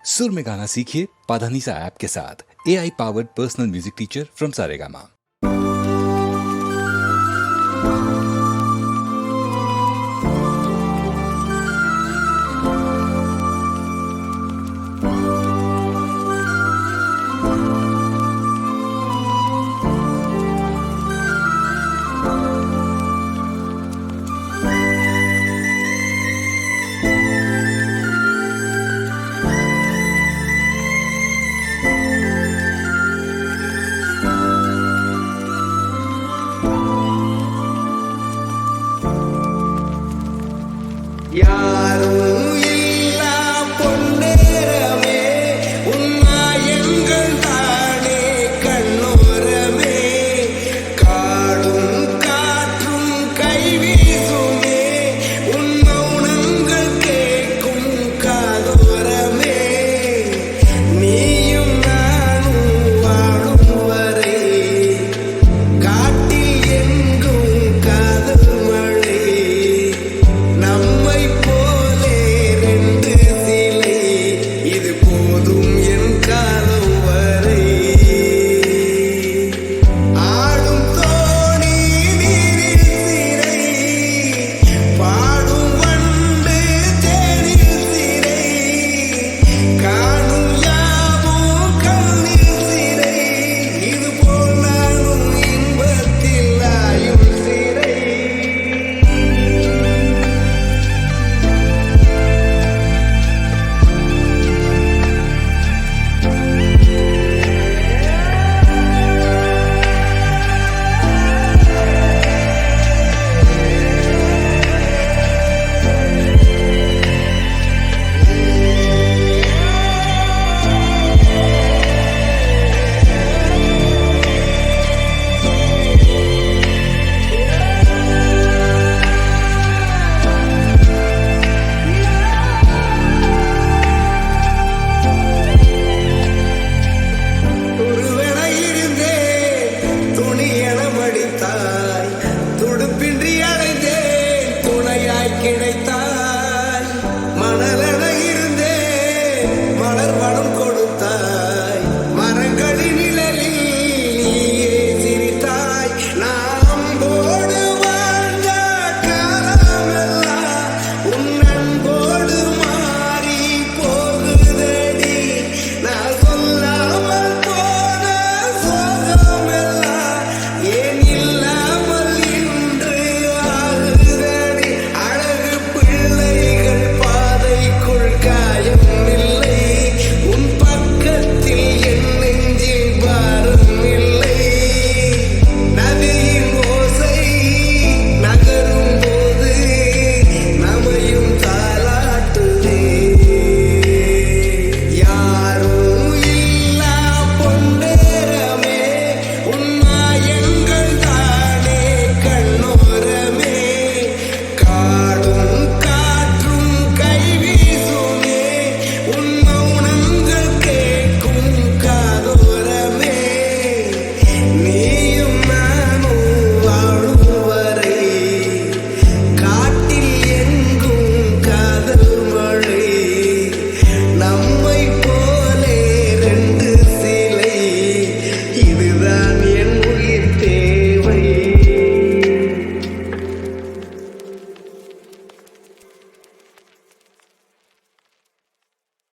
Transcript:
सुर में गाना सीखिए पाधानीसा ऐप के साथ। AI powered personal music teacher from Saregama. யாரும் இல்லா பொன்னேரமே உன்னாயங்கள் தானே கண்ணோரமே காடும் காற்றும் கைவீசுமே உன் மௌனங்கள் கேட்கும் காதோரமே நீயும் நானும் வாழும் வரை காட்டில் எங்கும் காதல் மழை நம்மை போலே ரெண்டு சிலை இது போதும் என் காலம் வரை ஆடும் தோணி நீரில் சிறை பாடும் வண்டு தேனில் சிறை காணும் யாவும் கண்ணில் சிறை இது போல் நானும் இன்பத்தில் ஆயுள் சிறை ஒருவன இருந்தேன் துணியென மடித்தாய் துடுப்பின்றி அடைந்தேன் துணையாய் கிடைத்தாய் மணலென இருந்தேன் மலர் வனம்